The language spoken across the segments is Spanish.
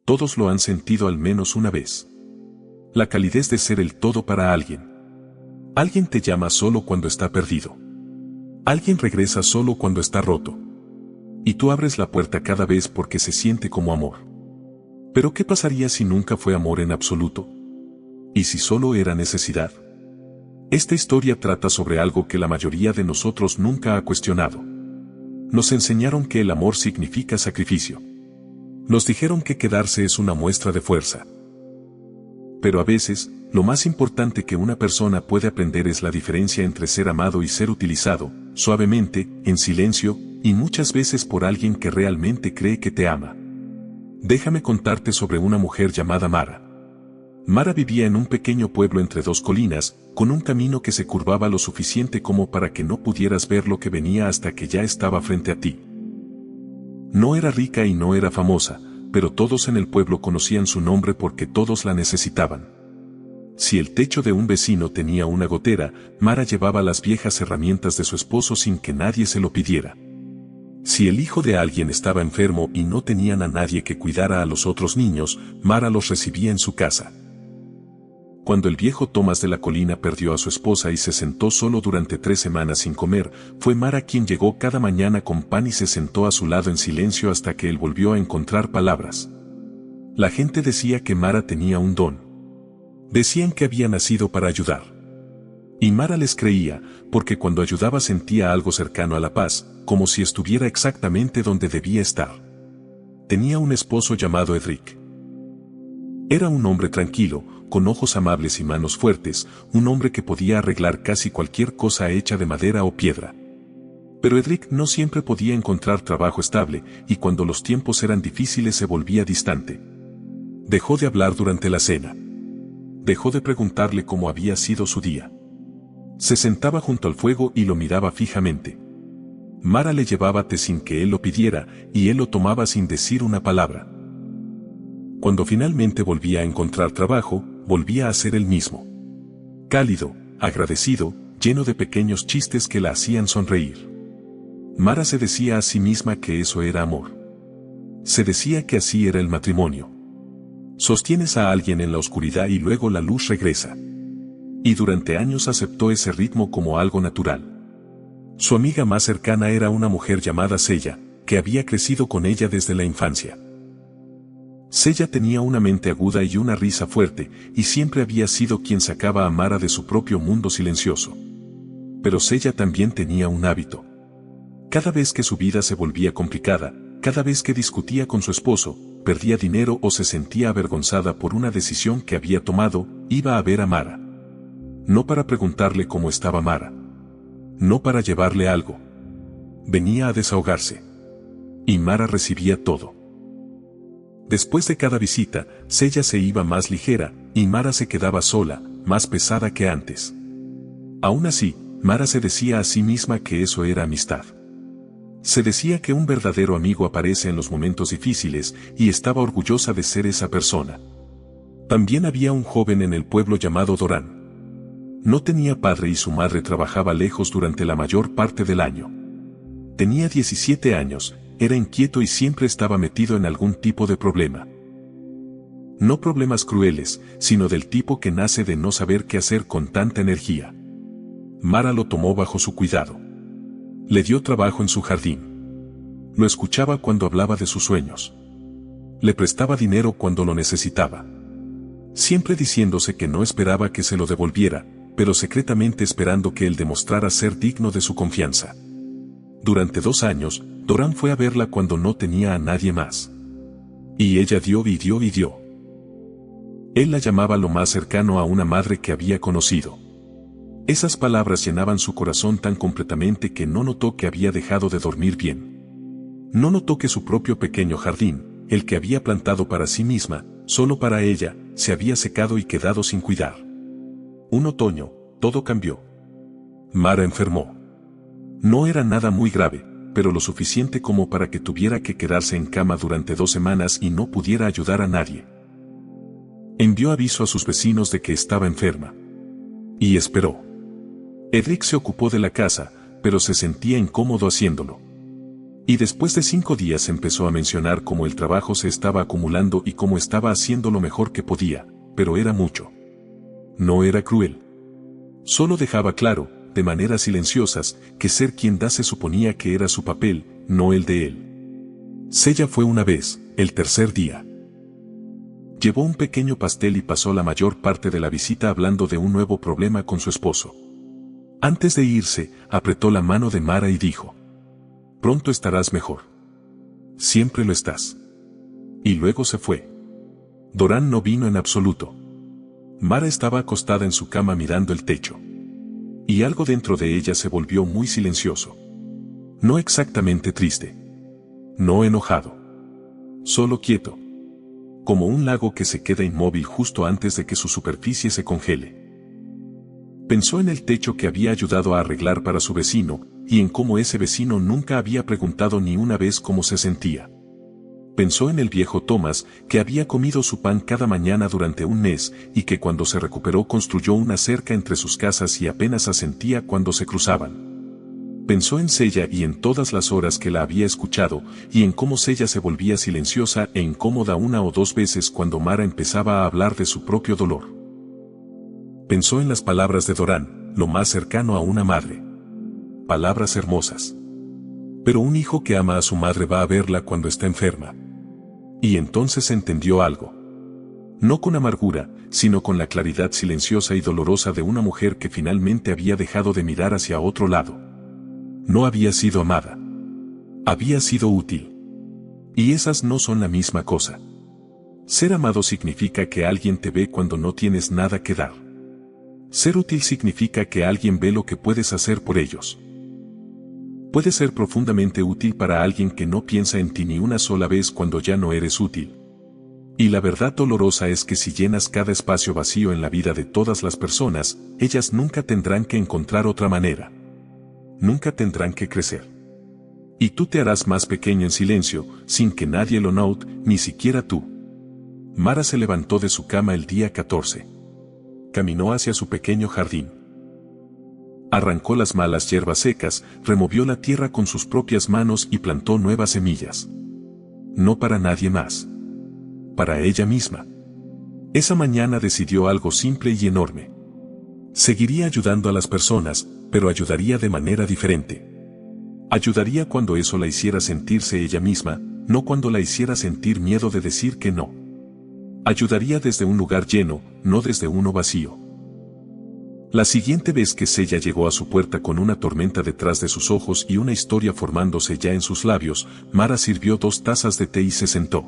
Todos lo han sentido al menos una vez. La calidez de ser el todo para alguien. Alguien te llama solo cuando está perdido. Alguien regresa solo cuando está roto. Y tú abres la puerta cada vez porque se siente como amor. Pero ¿qué pasaría si nunca fue amor en absoluto? ¿Y si solo era necesidad? Esta historia trata sobre algo que la mayoría de nosotros nunca ha cuestionado. Nos enseñaron que el amor significa sacrificio. Nos dijeron que quedarse es una muestra de fuerza. Pero a veces, lo más importante que una persona puede aprender es la diferencia entre ser amado y ser utilizado, suavemente, en silencio, y muchas veces por alguien que realmente cree que te ama. Déjame contarte sobre una mujer llamada Mara. Mara vivía en un pequeño pueblo entre dos colinas, con un camino que se curvaba lo suficiente como para que no pudieras ver lo que venía hasta que ya estaba frente a ti. No era rica y no era famosa, pero todos en el pueblo conocían su nombre porque todos la necesitaban. Si el techo de un vecino tenía una gotera, Mara llevaba las viejas herramientas de su esposo sin que nadie se lo pidiera. Si el hijo de alguien estaba enfermo y no tenían a nadie que cuidara a los otros niños, Mara los recibía en su casa. Cuando el viejo Tomás de la colina perdió a su esposa y se sentó solo durante 3 semanas sin comer, fue Mara quien llegó cada mañana con pan y se sentó a su lado en silencio hasta que él volvió a encontrar palabras. La gente decía que Mara tenía un don. Decían que había nacido para ayudar. Y Mara les creía, porque cuando ayudaba sentía algo cercano a la paz, como si estuviera exactamente donde debía estar. Tenía un esposo llamado Edric. Era un hombre tranquilo, con ojos amables y manos fuertes, un hombre que podía arreglar casi cualquier cosa hecha de madera o piedra. Pero Edric no siempre podía encontrar trabajo estable, y cuando los tiempos eran difíciles se volvía distante. Dejó de hablar durante la cena. Dejó de preguntarle cómo había sido su día. Se sentaba junto al fuego y lo miraba fijamente. Mara le llevaba té sin que él lo pidiera, y él lo tomaba sin decir una palabra. Cuando finalmente volvía a encontrar trabajo, volvía a ser el mismo. Cálido, agradecido, lleno de pequeños chistes que la hacían sonreír. Mara se decía a sí misma que eso era amor. Se decía que así era el matrimonio. Sostienes a alguien en la oscuridad y luego la luz regresa. Y durante años aceptó ese ritmo como algo natural. Su amiga más cercana era una mujer llamada Sella, que había crecido con ella desde la infancia. Sella tenía una mente aguda y una risa fuerte, y siempre había sido quien sacaba a Mara de su propio mundo silencioso. Pero Sella también tenía un hábito. Cada vez que su vida se volvía complicada, cada vez que discutía con su esposo, perdía dinero o se sentía avergonzada por una decisión que había tomado, iba a ver a Mara. No para preguntarle cómo estaba Mara. No para llevarle algo. Venía a desahogarse. Y Mara recibía todo. Después de cada visita, Sella se iba más ligera, y Mara se quedaba sola, más pesada que antes. Aún así, Mara se decía a sí misma que eso era amistad. Se decía que un verdadero amigo aparece en los momentos difíciles, y estaba orgullosa de ser esa persona. También había un joven en el pueblo llamado Dorán. No tenía padre y su madre trabajaba lejos durante la mayor parte del año. Tenía 17 años, era inquieto y siempre estaba metido en algún tipo de problema. No problemas crueles, sino del tipo que nace de no saber qué hacer con tanta energía. Mara lo tomó bajo su cuidado. Le dio trabajo en su jardín. Lo escuchaba cuando hablaba de sus sueños. Le prestaba dinero cuando lo necesitaba. Siempre diciéndose que no esperaba que se lo devolviera, pero secretamente esperando que él demostrara ser digno de su confianza. Durante 2 años, Dorán fue a verla cuando no tenía a nadie más. Y ella dio y dio y dio. Él la llamaba lo más cercano a una madre que había conocido. Esas palabras llenaban su corazón tan completamente que no notó que había dejado de dormir bien. No notó que su propio pequeño jardín, el que había plantado para sí misma, solo para ella, se había secado y quedado sin cuidar. Un otoño, todo cambió. Mara enfermó. No era nada muy grave, pero lo suficiente como para que tuviera que quedarse en cama durante 2 semanas y no pudiera ayudar a nadie. Envió aviso a sus vecinos de que estaba enferma. Y esperó. Edric se ocupó de la casa, pero se sentía incómodo haciéndolo. Y después de 5 días empezó a mencionar cómo el trabajo se estaba acumulando y cómo estaba haciendo lo mejor que podía, pero era mucho. No era cruel. Solo dejaba claro, de maneras silenciosas, que ser quien da se suponía que era su papel, no el de él. Sella fue una vez, el tercer día. Llevó un pequeño pastel y pasó la mayor parte de la visita hablando de un nuevo problema con su esposo. Antes de irse, apretó la mano de Mara y dijo: «Pronto estarás mejor. Siempre lo estás». Y luego se fue. Doran no vino en absoluto. Mara estaba acostada en su cama mirando el techo. Y algo dentro de ella se volvió muy silencioso. No exactamente triste. No enojado. Solo quieto. Como un lago que se queda inmóvil justo antes de que su superficie se congele. Pensó en el techo que había ayudado a arreglar para su vecino, y en cómo ese vecino nunca había preguntado ni una vez cómo se sentía. Pensó en el viejo Thomas, que había comido su pan cada mañana durante un mes, y que cuando se recuperó construyó una cerca entre sus casas y apenas asentía cuando se cruzaban. Pensó en Sella y en todas las horas que la había escuchado, y en cómo Sella se volvía silenciosa e incómoda 1 o 2 veces cuando Mara empezaba a hablar de su propio dolor. Pensó en las palabras de Doran, lo más cercano a una madre. Palabras hermosas. Pero un hijo que ama a su madre va a verla cuando está enferma. Y entonces entendió algo. No con amargura, sino con la claridad silenciosa y dolorosa de una mujer que finalmente había dejado de mirar hacia otro lado. No había sido amada. Había sido útil. Y esas no son la misma cosa. Ser amado significa que alguien te ve cuando no tienes nada que dar. Ser útil significa que alguien ve lo que puedes hacer por ellos. Puedes ser profundamente útil para alguien que no piensa en ti ni una sola vez cuando ya no eres útil. Y la verdad dolorosa es que si llenas cada espacio vacío en la vida de todas las personas, ellas nunca tendrán que encontrar otra manera. Nunca tendrán que crecer. Y tú te harás más pequeño en silencio, sin que nadie lo note, ni siquiera tú. Mara se levantó de su cama el día 14. Caminó hacia su pequeño jardín. Arrancó las malas hierbas secas, removió la tierra con sus propias manos y plantó nuevas semillas. No para nadie más. Para ella misma. Esa mañana decidió algo simple y enorme. Seguiría ayudando a las personas, pero ayudaría de manera diferente. Ayudaría cuando eso la hiciera sentirse ella misma, no cuando la hiciera sentir miedo de decir que no. Ayudaría desde un lugar lleno, no desde uno vacío. La siguiente vez que Sella llegó a su puerta con una tormenta detrás de sus ojos y una historia formándose ya en sus labios, Mara sirvió 2 tazas de té y se sentó.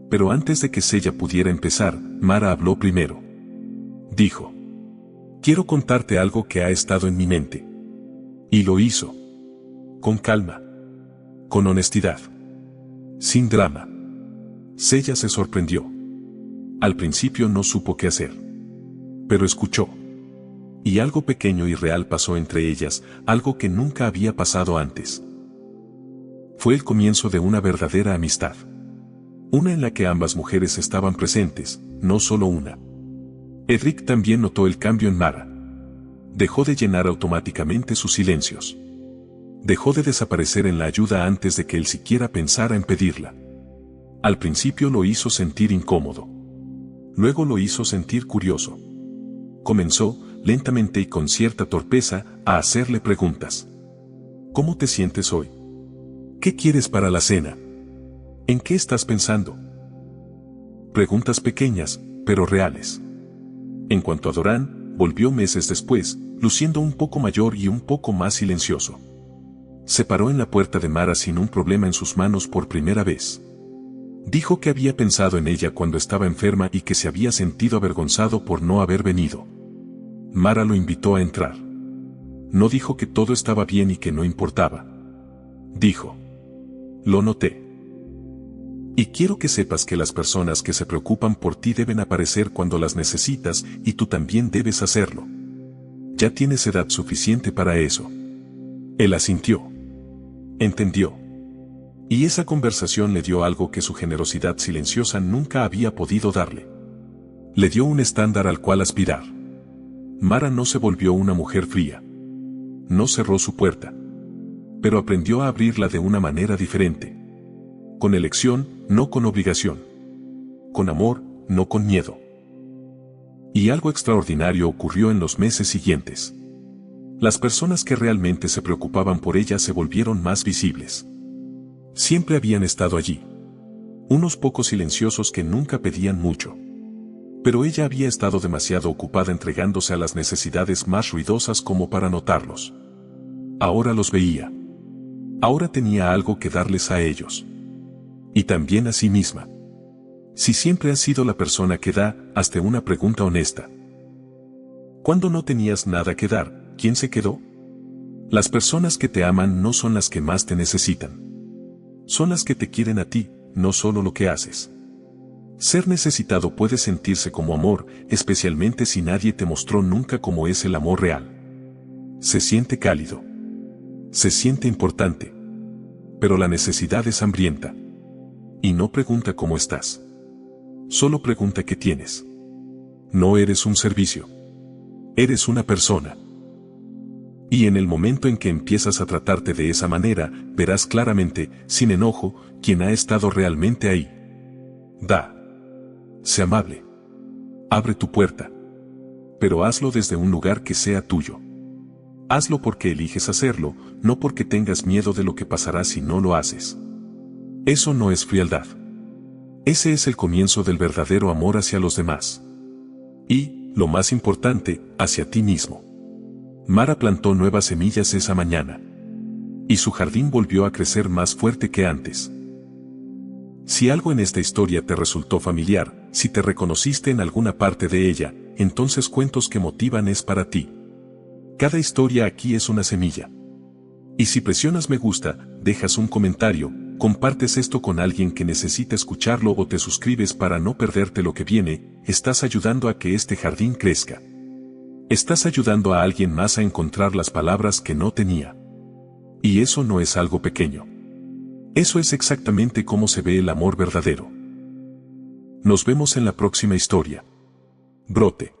Pero antes de que Sella pudiera empezar, Mara habló primero. Dijo: «Quiero contarte algo que ha estado en mi mente». Y lo hizo. Con calma. Con honestidad. Sin drama. Sella se sorprendió. Al principio no supo qué hacer. Pero escuchó. Y algo pequeño y real pasó entre ellas, algo que nunca había pasado antes. Fue el comienzo de una verdadera amistad. Una en la que ambas mujeres estaban presentes, no solo una. Edric también notó el cambio en Mara. Dejó de llenar automáticamente sus silencios. Dejó de desaparecer en la ayuda antes de que él siquiera pensara en pedirla. Al principio lo hizo sentir incómodo. Luego lo hizo sentir curioso. Comenzó, lentamente y con cierta torpeza, a hacerle preguntas. ¿Cómo te sientes hoy? ¿Qué quieres para la cena? ¿En qué estás pensando? Preguntas pequeñas, pero reales. En cuanto a Doran, volvió meses después, luciendo un poco mayor y un poco más silencioso. Se paró en la puerta de Mara sin un problema en sus manos por primera vez. Dijo que había pensado en ella cuando estaba enferma y que se había sentido avergonzado por no haber venido. Mara lo invitó a entrar. No dijo que todo estaba bien y que no importaba. Dijo: «Lo noté. Y quiero que sepas que las personas que se preocupan por ti deben aparecer cuando las necesitas y tú también debes hacerlo. Ya tienes edad suficiente para eso». Él asintió. Entendió. Y esa conversación le dio algo que su generosidad silenciosa nunca había podido darle. Le dio un estándar al cual aspirar. Mara no se volvió una mujer fría. No cerró su puerta. pero aprendió a abrirla de una manera diferente. Con elección, no con obligación. Con amor, no con miedo. Y algo extraordinario ocurrió en los meses siguientes. Las personas que realmente se preocupaban por ella se volvieron más visibles. Siempre habían estado allí. Unos pocos silenciosos que nunca pedían mucho. Pero ella había estado demasiado ocupada entregándose a las necesidades más ruidosas como para notarlos. Ahora los veía. Ahora tenía algo que darles a ellos. Y también a sí misma. Si siempre has sido la persona que da, hazte una pregunta honesta. Cuando no tenías nada que dar, ¿quién se quedó? Las personas que te aman no son las que más te necesitan. Son las que te quieren a ti, no solo lo que haces. Ser necesitado puede sentirse como amor, especialmente si nadie te mostró nunca cómo es el amor real. Se siente cálido. Se siente importante. Pero la necesidad es hambrienta. Y no pregunta cómo estás. Solo pregunta qué tienes. No eres un servicio. Eres una persona. Y en el momento en que empiezas a tratarte de esa manera, verás claramente, sin enojo, quién ha estado realmente ahí. Da. Sé amable. Abre tu puerta. Pero hazlo desde un lugar que sea tuyo. Hazlo porque eliges hacerlo, no porque tengas miedo de lo que pasará si no lo haces. Eso no es frialdad. Ese es el comienzo del verdadero amor hacia los demás. Y, lo más importante, hacia ti mismo. Mara plantó nuevas semillas esa mañana. Y su jardín volvió a crecer más fuerte que antes. Si algo en esta historia te resultó familiar, si te reconociste en alguna parte de ella, entonces Cuentos que Motivan es para ti. Cada historia aquí es una semilla. Y si presionas me gusta, dejas un comentario, compartes esto con alguien que necesita escucharlo o te suscribes para no perderte lo que viene, estás ayudando a que este jardín crezca. Estás ayudando a alguien más a encontrar las palabras que no tenía. Y eso no es algo pequeño. Eso es exactamente cómo se ve el amor verdadero. Nos vemos en la próxima historia. Brote.